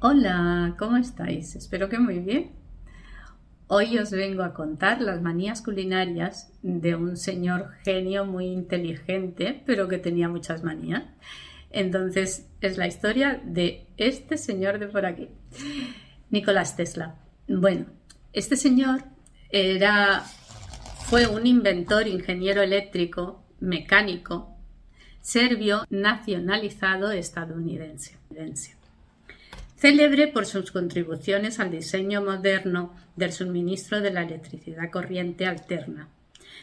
Hola, ¿cómo estáis? Espero que muy bien. Hoy os vengo a contar las manías culinarias de un señor genio muy inteligente, pero que tenía muchas manías. Entonces, es la historia de este señor de por aquí, Nicolás Tesla. Bueno, este señor era, fue un inventor, ingeniero eléctrico, mecánico, serbio, nacionalizado estadounidense. Célebre por sus contribuciones al diseño moderno del suministro de la electricidad corriente alterna.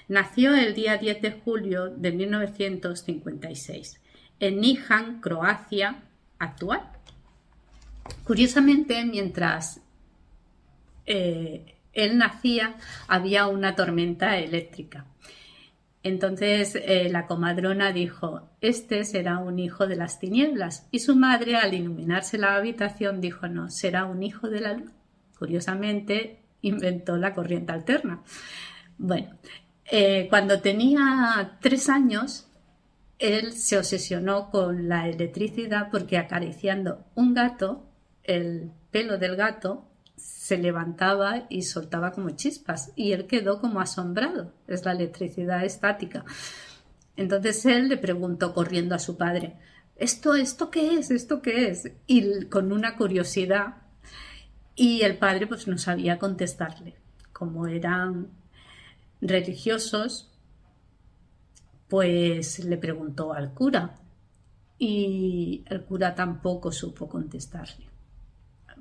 Nació el día 10 de julio de 1956 en Nijan, Croacia actual. Curiosamente, mientras él nacía, había una tormenta eléctrica. Entonces la comadrona dijo: este será un hijo de las tinieblas, y su madre, al iluminarse la habitación, dijo: no, será un hijo de la luz. Curiosamente inventó la corriente alterna. Bueno, cuando tenía 3 años, él se obsesionó con la electricidad porque, acariciando un gato, el pelo del gato se levantaba y soltaba como chispas, y él quedó como asombrado. Es la electricidad estática. Entonces él le preguntó corriendo a su padre: ¿Esto qué es? ¿Esto qué es? Y con una curiosidad, y el padre pues no sabía contestarle. Como eran religiosos, pues le preguntó al cura, y el cura tampoco supo contestarle.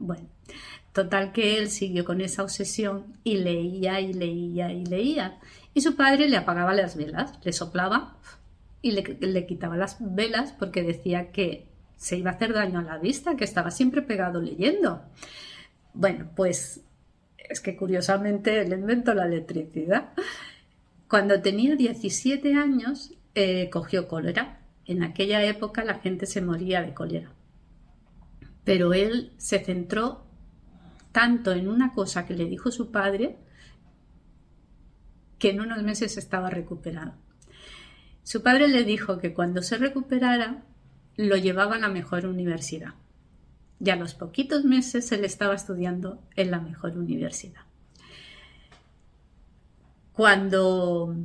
Bueno, total que él siguió con esa obsesión y leía y leía y leía. Y su padre le apagaba las velas, le soplaba y le quitaba las velas porque decía que se iba a hacer daño a la vista, que estaba siempre pegado leyendo. Bueno, pues es que curiosamente él inventó la electricidad. Cuando tenía 17 años cogió cólera. En aquella época la gente se moría de cólera. Pero él se centró tanto en una cosa que le dijo su padre que en unos meses estaba recuperado. Su padre le dijo que cuando se recuperara lo llevaba a la mejor universidad. Y a los poquitos meses él estaba estudiando en la mejor universidad. Cuando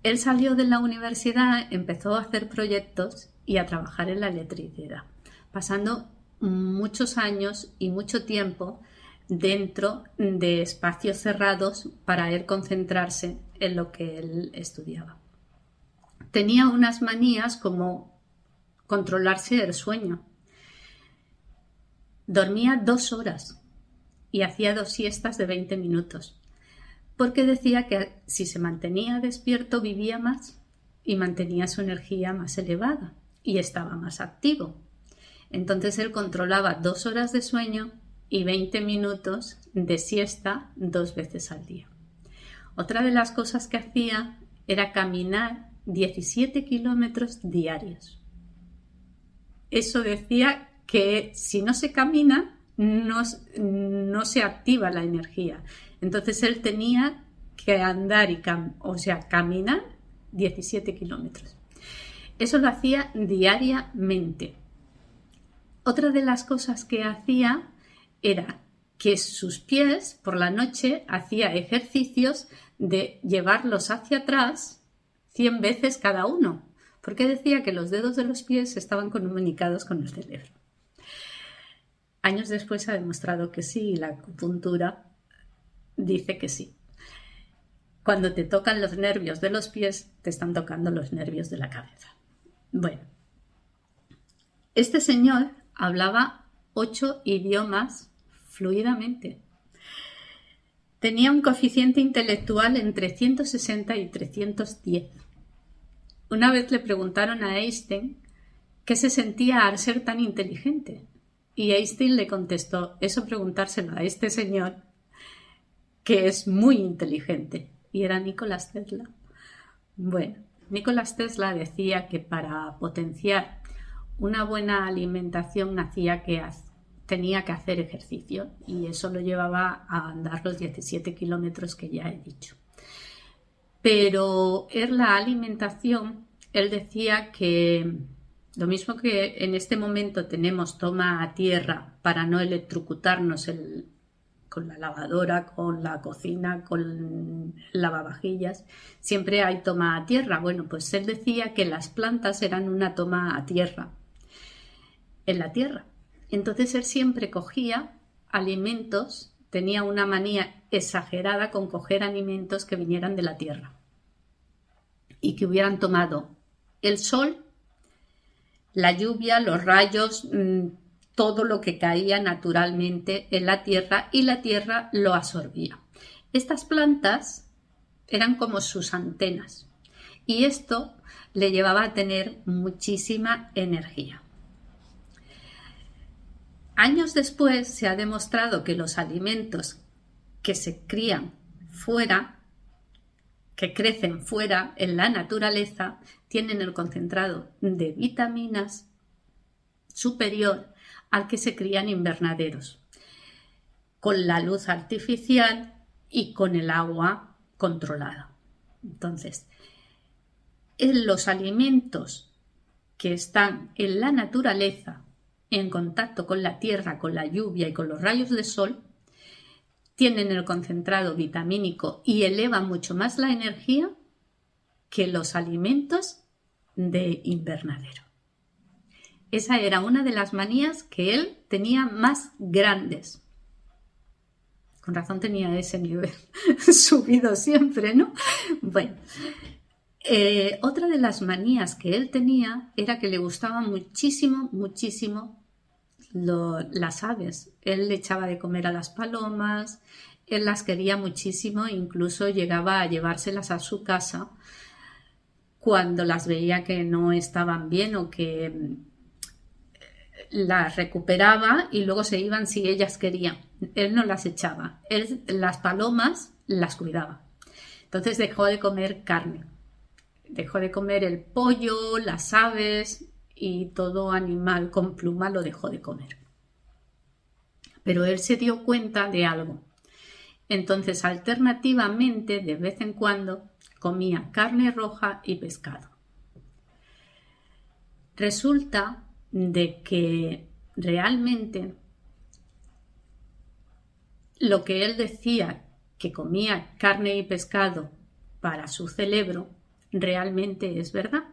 él salió de la universidad, empezó a hacer proyectos y a trabajar en la electricidad, pasando muchos años y mucho tiempo dentro de espacios cerrados para él concentrarse en lo que él estudiaba. Tenía unas manías como controlarse el sueño. Dormía 2 horas y hacía 2 siestas de 20 minutos, porque decía que si se mantenía despierto vivía más y mantenía su energía más elevada y estaba más activo. Entonces él controlaba 2 horas de sueño y 20 minutos de siesta 2 veces al día. Otra de las cosas que hacía era caminar 17 kilómetros diarios. Eso decía que si no se camina, no se activa la energía. Entonces él tenía que andar caminar 17 kilómetros. Eso lo hacía diariamente. Otra de las cosas que hacía era que sus pies por la noche hacía ejercicios de llevarlos hacia atrás 100 veces cada uno, porque decía que los dedos de los pies estaban comunicados con el cerebro. Años después se ha demostrado que sí, y la acupuntura dice que sí. Cuando te tocan los nervios de los pies, te están tocando los nervios de la cabeza. Bueno, este señor hablaba 8 idiomas fluidamente. Tenía un coeficiente intelectual entre 160 y 310. Una vez le preguntaron a Einstein qué se sentía al ser tan inteligente. Y Einstein le contestó: eso preguntárselo a este señor, que es muy inteligente. Y era Nicolás Tesla. Bueno, Nicolás Tesla decía que para potenciar una buena alimentación tenía que hacer ejercicio, y eso lo llevaba a andar los 17 kilómetros que ya he dicho. Pero en la alimentación, él decía que Lo mismo que en este momento tenemos toma a tierra para no electrocutarnos con la lavadora, con la cocina, con lavavajillas, siempre hay toma a tierra. Bueno, pues él decía que las plantas eran una toma a tierra, en la tierra. Entonces él siempre cogía alimentos, tenía una manía exagerada con coger alimentos que vinieran de la tierra y que hubieran tomado el sol, la lluvia, los rayos, todo lo que caía naturalmente en la tierra y la tierra lo absorbía. Estas plantas eran como sus antenas y esto le llevaba a tener muchísima energía. Años después se ha demostrado que los alimentos que se crían fuera, que crecen fuera en la naturaleza, tienen el concentrado de vitaminas superior al que se cría en invernaderos, con la luz artificial y con el agua controlada. Entonces, en los alimentos que están en la naturaleza, en contacto con la tierra, con la lluvia y con los rayos de sol, tienen el concentrado vitamínico y elevan mucho más la energía que los alimentos de invernadero. Esa era una de las manías que él tenía más grandes. Con razón tenía ese nivel subido siempre, ¿no? Bueno, otra de las manías que él tenía era que le gustaban muchísimo, muchísimo las aves. Él le echaba de comer a las palomas, él las quería muchísimo, incluso llegaba a llevárselas a su casa cuando las veía que no estaban bien o que las recuperaba y luego se iban si ellas querían. Él no las echaba, él las palomas las cuidaba. Entonces dejó de comer carne, dejó de comer el pollo, las aves y todo animal con pluma lo dejó de comer. Pero él se dio cuenta de algo. Entonces, alternativamente, de vez en cuando, comía carne roja y pescado. Resulta de que realmente lo que él decía que comía carne y pescado para su cerebro realmente es verdad.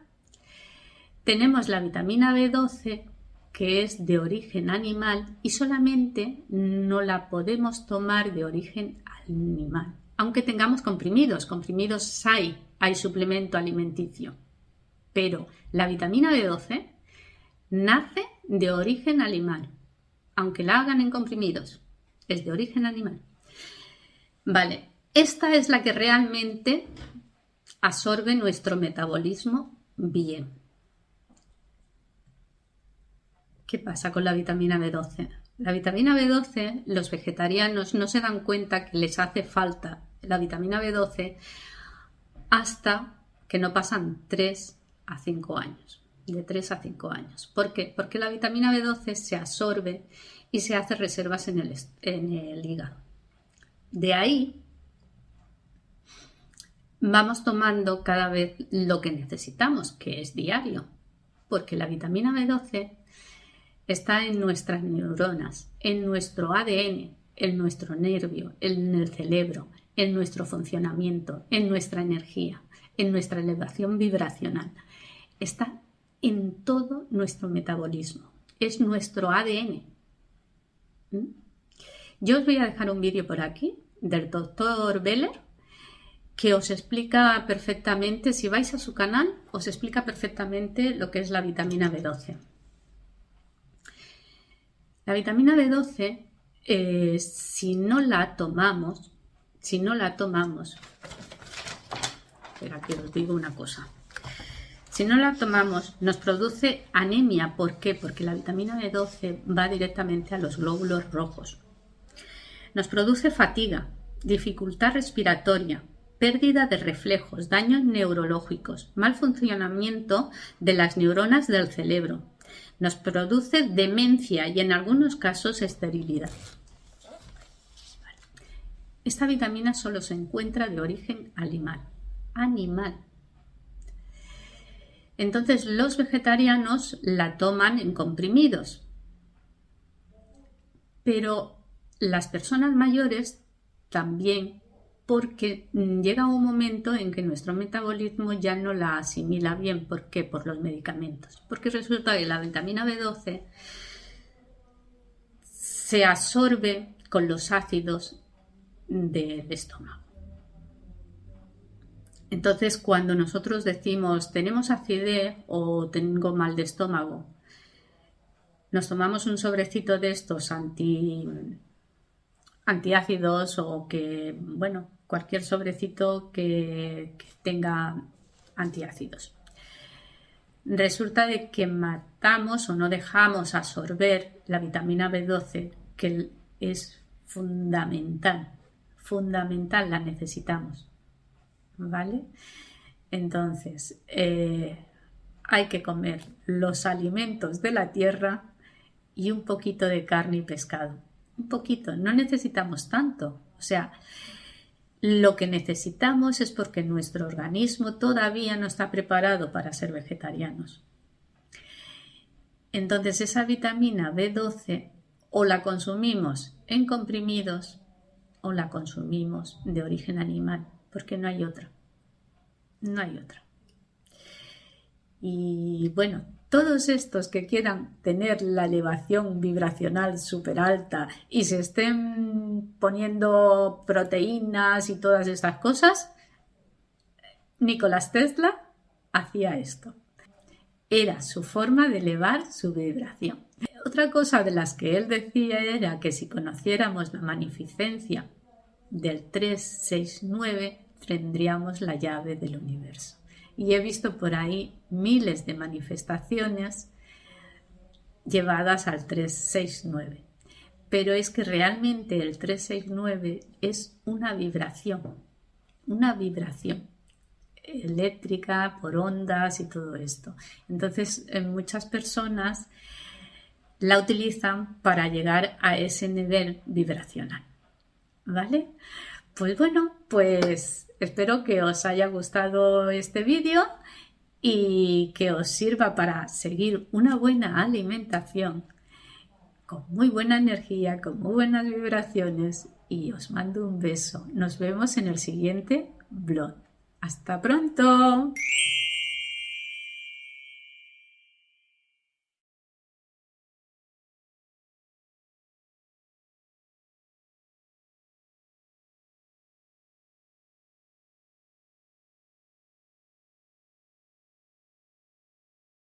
Tenemos la vitamina B12 que es de origen animal y solamente no la podemos tomar de origen animal, aunque tengamos comprimidos hay suplemento alimenticio, pero la vitamina B12 nace de origen animal, aunque la hagan en comprimidos, es de origen animal. Vale, esta es la que realmente absorbe nuestro metabolismo bien. ¿Qué pasa con la vitamina B12? La vitamina B12, los vegetarianos no se dan cuenta que les hace falta la vitamina B12 hasta que no pasan 3 a 5 años. De 3 a 5 años. ¿Por qué? Porque la vitamina B12 se absorbe y se hace reservas en el hígado. De ahí vamos tomando cada vez lo que necesitamos, que es diario, porque la vitamina B12 está en nuestras neuronas, en nuestro ADN, en nuestro nervio, en el cerebro, en nuestro funcionamiento, en nuestra energía, en nuestra elevación vibracional. Está en todo nuestro metabolismo. Es nuestro ADN. Yo os voy a dejar un vídeo por aquí del doctor Beller que os explica perfectamente, si vais a su canal, os explica perfectamente lo que es la vitamina B12. La vitamina B12, si no la tomamos, espera que os digo una cosa. Si no la tomamos, nos produce anemia. ¿Por qué? Porque la vitamina B12 va directamente a los glóbulos rojos. Nos produce fatiga, dificultad respiratoria, pérdida de reflejos, daños neurológicos, mal funcionamiento de las neuronas del cerebro. Nos produce demencia y en algunos casos esterilidad. Esta vitamina solo se encuentra de origen animal. Entonces los vegetarianos la toman en comprimidos, pero las personas mayores también, porque llega un momento en que nuestro metabolismo ya no la asimila bien. ¿Por qué? Por los medicamentos. Porque resulta que la vitamina B12 se absorbe con los ácidos del estómago. Entonces, cuando nosotros decimos tenemos acidez o tengo mal de estómago, nos tomamos un sobrecito de estos antiácidos o que, bueno, cualquier sobrecito que tenga antiácidos. Resulta de que matamos o no dejamos absorber la vitamina B12, que es fundamental, la necesitamos, ¿vale? Entonces, hay que comer los alimentos de la tierra y un poquito de carne y pescado. Un poquito, no necesitamos tanto. O sea, lo que necesitamos es porque nuestro organismo todavía no está preparado para ser vegetarianos. Entonces, esa vitamina B12 o la consumimos en comprimidos o la consumimos de origen animal, porque no hay otra. No hay otra. Y bueno, todos estos que quieran tener la elevación vibracional súper alta y se estén poniendo proteínas y todas estas cosas, Nikola Tesla hacía esto. Era su forma de elevar su vibración. Otra cosa de las que él decía era que si conociéramos la magnificencia del 369, tendríamos la llave del universo. Y he visto por ahí miles de manifestaciones llevadas al 369. Pero es que realmente el 369 es una vibración eléctrica por ondas y todo esto. Entonces, muchas personas la utilizan para llegar a ese nivel vibracional. ¿Vale? Pues bueno, pues espero que os haya gustado este vídeo y que os sirva para seguir una buena alimentación con muy buena energía, con muy buenas vibraciones, y os mando un beso. Nos vemos en el siguiente vlog. ¡Hasta pronto!